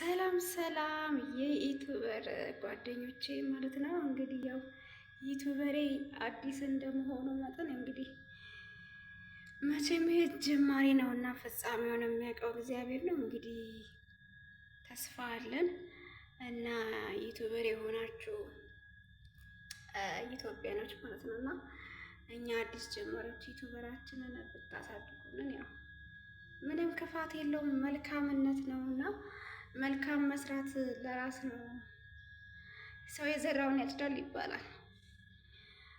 ሰላም ሰላም የዩቱበር ጓደኞቼ ማለት ነው። እንግዲህ ያው ዩቱበሬ አዲስ እንደመሆኑ መጠን እንግዲህ መቼም ጅማሬ ነው እና ፍጻሜውን የሚያውቀው እግዚአብሔር ነው። እንግዲህ ተስፋ አለን እና ዩቱበር የሆናችሁ ኢትዮጵያኖች ማለት ነው እና እኛ አዲስ ጀማሪዎች ዩቱበራችንን ብታሳድጉልን ያው ምንም ክፋት የለውም፣ መልካምነት ነው እና መልካም መስራት ለራስ ነው። ሰው የዘራውን ያጭዳል ይባላል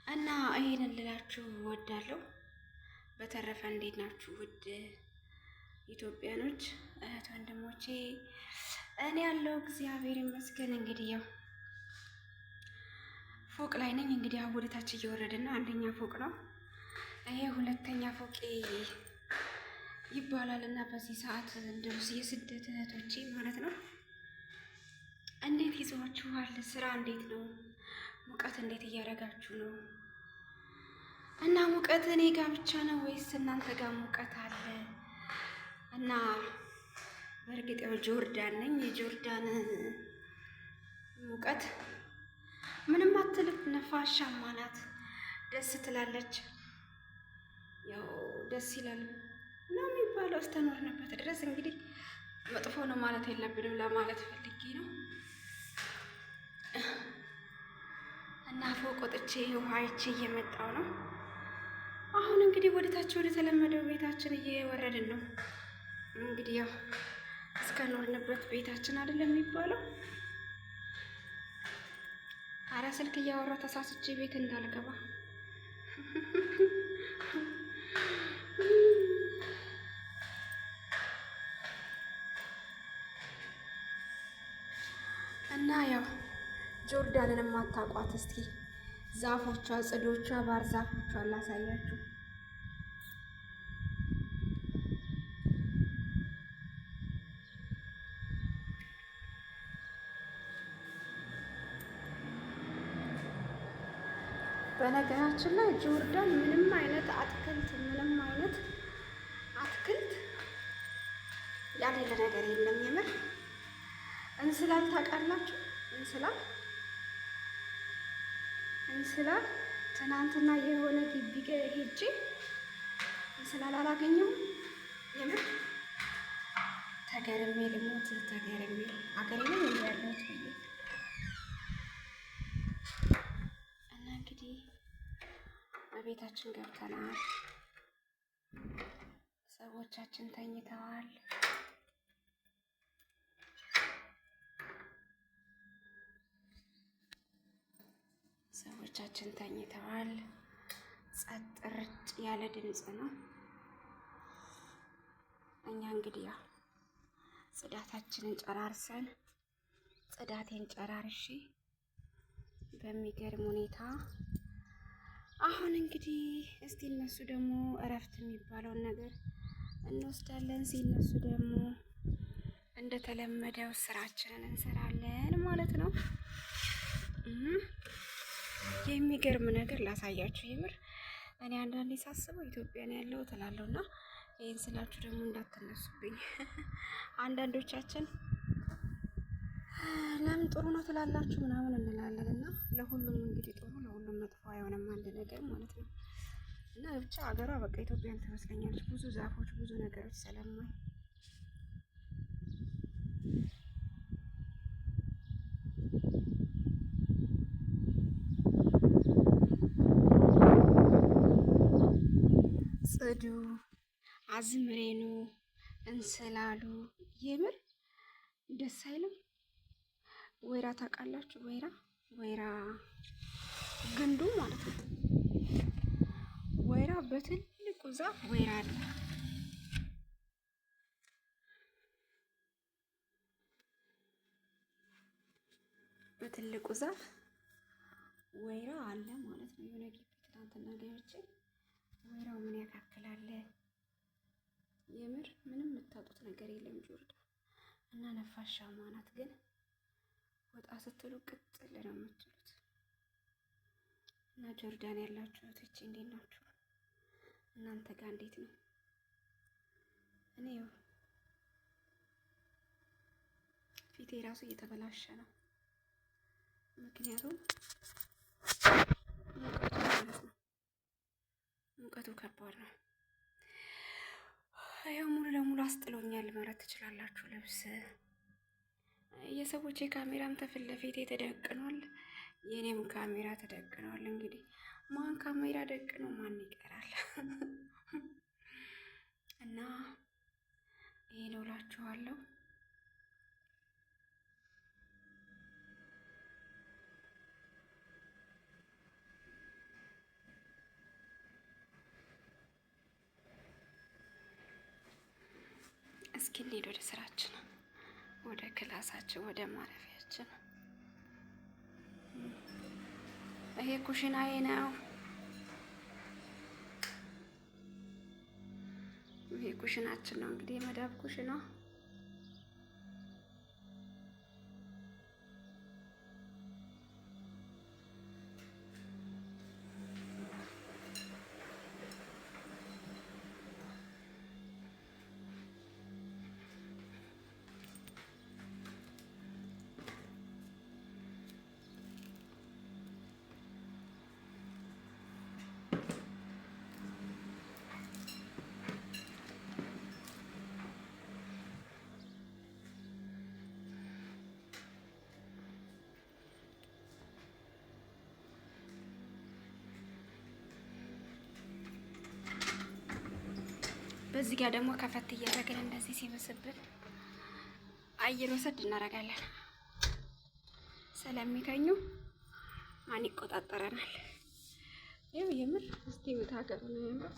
እና ይሄንን ልላችሁ እወዳለሁ። በተረፈ እንዴት ናችሁ ውድ ኢትዮጵያኖች እህት ወንድሞቼ? እኔ ያለው እግዚአብሔር ይመስገን። እንግዲህ ያው ፎቅ ላይ ነኝ። እንግዲህ ያው ወደታች እየወረድን ነው። አንደኛ ፎቅ ነው ይሄ፣ ሁለተኛ ፎቅ ይባላል እና በዚህ ሰዓት እንደዚህ የስደት እህቶቼ ማለት ነው እንዴት ይዟችኋል? ስራ እንዴት ነው? ሙቀት እንዴት እያደረጋችሁ ነው? እና ሙቀት እኔ ጋር ብቻ ነው ወይስ እናንተ ጋር ሙቀት አለ? እና በእርግጥ ያው ጆርዳን ነኝ። የጆርዳን ሙቀት ምንም አትልም፣ ነፋሻማ ናት፣ ደስ ትላለች። ያው ደስ ይላል ነው የሚባለው እስተኖርንበት ድረስ። እንግዲህ መጥፎ ነው ማለት የለብንም ለማለት ፈልጌ ነው። እና ፎቅ ወጥቼ ውሃ አይቼ እየመጣው ነው። አሁን እንግዲህ ወደታች ወደ ተለመደው ቤታችን እየወረድን ነው። እንግዲህ ያው እስከኖርንበት ቤታችን አይደለም የሚባለው። አረ ስልክ እያወራ ተሳስቼ ቤት እንዳልገባ እና ያው ጆርዳንን የማታውቋት እስኪ ዛፎቿ፣ ጽዶቿ፣ ባር ዛፎቿ ላሳያችሁ። በነገራችን ላይ ጆርዳን ምንም አይነት አትክልት ያሌለ ነገር የለም። የምር እንስላል ታውቃላችሁ? እንስላል ትናንትና የሆነ ግቢ ሄጄ እንስላል አላገኘሁም። የምር ተገርሜ ልሞት፣ ተገርሜ አገሬ ላይ ያለሁት ብዬ እና እንግዲህ በቤታችን ገብተናል። ሰዎቻችን ተኝተዋል። ጸጥ ረጭ ያለ ድምፅ ነው። እኛ እንግዲህ ያው ጽዳታችንን ጨራርሰን ጽዳቴን ጨራርሼ በሚገርም ሁኔታ አሁን እንግዲህ እስቲ እነሱ ደግሞ እረፍት የሚባለውን ነገር እንወስዳለን። ሲነሱ ደግሞ እንደተለመደው ስራችንን እንሰራለን ማለት ነው። የሚገርም ነገር ላሳያችሁ። የምር እኔ አንዳንዴ ሳስበው ኢትዮጵያ ነው ያለው እላለሁ እና ይህን ስላችሁ ደግሞ እንዳትነሱብኝ። አንዳንዶቻችን ለምን ጥሩ ነው ትላላችሁ ምናምን እንላለን እና ለሁሉም እንግዲህ ጥሩ ለሁሉም መጥፎ አይሆንም አንድ ነገር ማለት ነው። እና ብቻ ሀገሯ በቃ ኢትዮጵያን ትመስለኛለች። ብዙ ዛፎች፣ ብዙ ነገሮች ሰለማኝ ጽዱ፣ አዝምሬኑ፣ እንስላሉ የምር ደስ አይልም? ወይራ ታውቃላችሁ? ወይራ ግንዱ ማለት ነው። ወይራ በትልቁ ዛፍ ወይራ አለ። በትልቁ ዛፍ ወይራ አለ ማለት ነው። የሆነ ግቢ ትናንትና ገብቼ ወይራው ምን ያካክላል? የምር ምንም የምታጡት ነገር የለም ጆርዳን እና ነፋሻማ ናት። ግን ወጣ ስትሉ ቅጥል ነው የምትሉት። እና ጆርዳን ያላችሁ እህቶቼ እንዴት ናችሁ? እናንተ ጋር እንዴት ነው? እኔ ፊቴ ራሱ እየተበላሸ ነው። ምክንያቱም ሙቀቱ ማለት ነው። ሙቀቱ ከባድ ነው። ያው ሙሉ ለሙሉ አስጥሎኛል ማለት ትችላላችሁ። ልብስ የሰዎች ካሜራም ተፊት ለፊቴ ተደቅኗል፣ የኔም ካሜራ ተደቅኗል። እንግዲህ ማን ካሜራ ደቅኖ ማን ይቀራል? እና ይሄ ነው እላችኋለሁ። እስኪ እንሂድ ወደ ስራችን፣ ወደ ክላሳችን፣ ወደ ማረፊያችን። ይሄ ኩሽናዬ ነው። ይሄ ኩሽናችን ነው እንግዲህ የመዳብ ኩሽና። በዚህ ጋር ደግሞ ከፈት እያደረግን እንደዚህ ሲበስብን አየር ወሰድ እናደርጋለን። ስለሚተኙ ማን ይቆጣጠረናል? ይኸው የምር እስቲ ሀገሩ ነው የምር።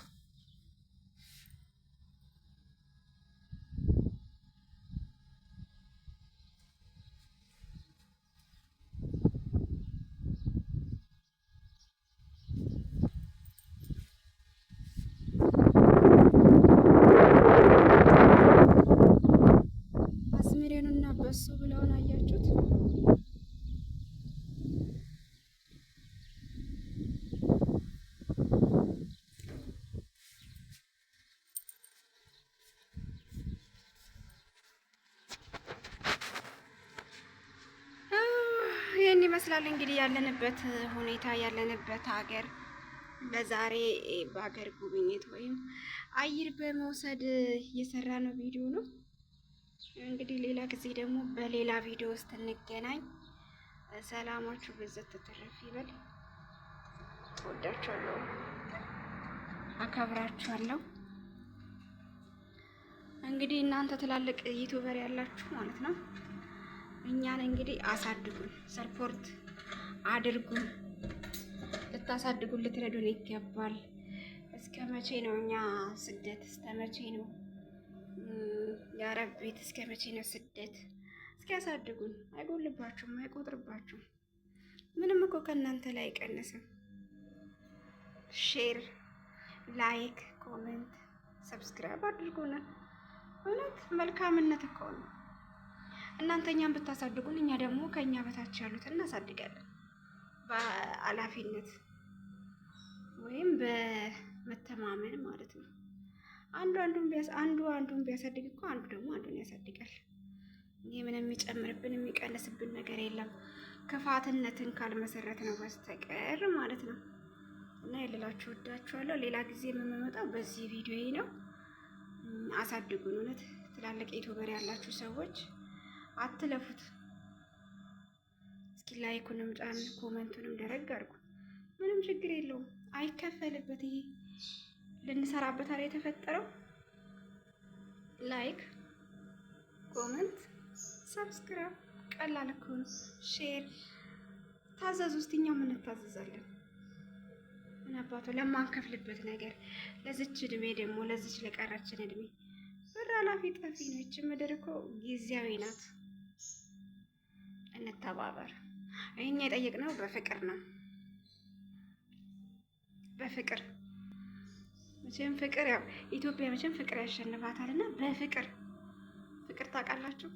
አዝምሬኑና በሱ ብለውን አያችሁት? ይህን ይመስላል እንግዲህ ያለንበት ሁኔታ፣ ያለንበት ሀገር። ለዛሬ በሀገር ጉብኝት ወይም አየር በመውሰድ የሰራ ነው ቪዲዮ ነው። እንግዲህ ሌላ ጊዜ ደግሞ በሌላ ቪዲዮ ውስጥ እንገናኝ። ሰላማችሁ በዘት ተተረፍ ይበል። ወዳችኋለሁ፣ አከብራችኋለሁ። እንግዲህ እናንተ ትላልቅ ዩቲዩበር ያላችሁ ማለት ነው እኛን እንግዲህ አሳድጉን፣ ሰፖርት አድርጉን። ልታሳድጉን ልትረዱን ይገባል። እስከ መቼ ነው እኛ ስደት? እስከ መቼ ነው የአረብ ቤት? እስከ መቼ ነው ስደት? እስኪ ያሳድጉን። አይጎልባችሁም፣ አይቆጥርባችሁም። ምንም እኮ ከእናንተ ላይ አይቀንስም። ሼር፣ ላይክ፣ ኮሜንት፣ ሰብስክራይብ አድርጉን። እውነት መልካምነት እኮ ነው። እናንተ እኛን ብታሳድጉን እኛ ደግሞ ከእኛ በታች ያሉትን እናሳድጋለን። በኃላፊነት ወይም በመተማመን ማለት ነው። አንዱ አንዱን ቢያሳድግ እኮ አንዱ ደግሞ አንዱን ያሳድጋል። ይህ ምንም የሚጨምርብን የሚቀንስብን ነገር የለም፣ ክፋትነትን ካልመሰረት ነው በስተቀር ማለት ነው። እና የሌላችሁ ወዳችኋለሁ። ሌላ ጊዜ የምንመጣው በዚህ ቪዲዮ ነው። አሳድጉን። እውነት ትላልቅ ዩቲዩበር ያላችሁ ሰዎች አትለፉት። እስኪ ላይኩንም ጫን፣ ኮመንቱንም ደረግ አድርጉ። ምንም ችግር የለውም፣ አይከፈልበት። ይሄ ልንሰራበት አለ የተፈጠረው። ላይክ፣ ኮመንት፣ ሰብስክራይብ ቀላል እኮ ነው። ሼር ታዘዙ። ውስጥ እኛ ምን እንታዘዛለን? ምን አባቱ ለማንከፍልበት ነገር ለዚች እድሜ ደግሞ ለዚች ለቀረችን እድሜ ብር አላፊ ጠፊ ነው። ይች ምድር እኮ ጊዜያዊ ናት። እንተባበር። እኛ የጠየቅነው በፍቅር ነው። በፍቅር መቼም ፍቅር ያው ኢትዮጵያ መቼም ፍቅር ያሸንፋታል። እና በፍቅር ፍቅር ታውቃላችሁ።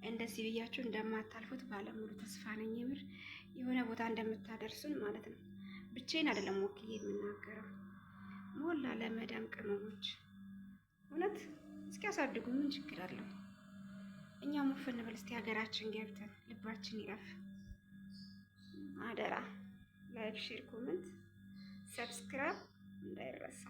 እንደዚህ ብያችሁ እንደማታልፉት ባለሙሉ ተስፋ ነኝ። የምር የሆነ ቦታ እንደምታደርሱን ማለት ነው። ብቻዬን አይደለም ወክዬ የምናገረው፣ ሞላ ለመዳም ቅመሞች እውነት እስኪ ያሳድጉ። ምን ችግር አለው? እኛም ወፍ እንበል እስቲ ሀገራችን ገብተን ልባችን ይረፍ። አደራ ላይክ፣ ሼር፣ ኮሜንት፣ ሰብስክራይብ እንዳይረሳ።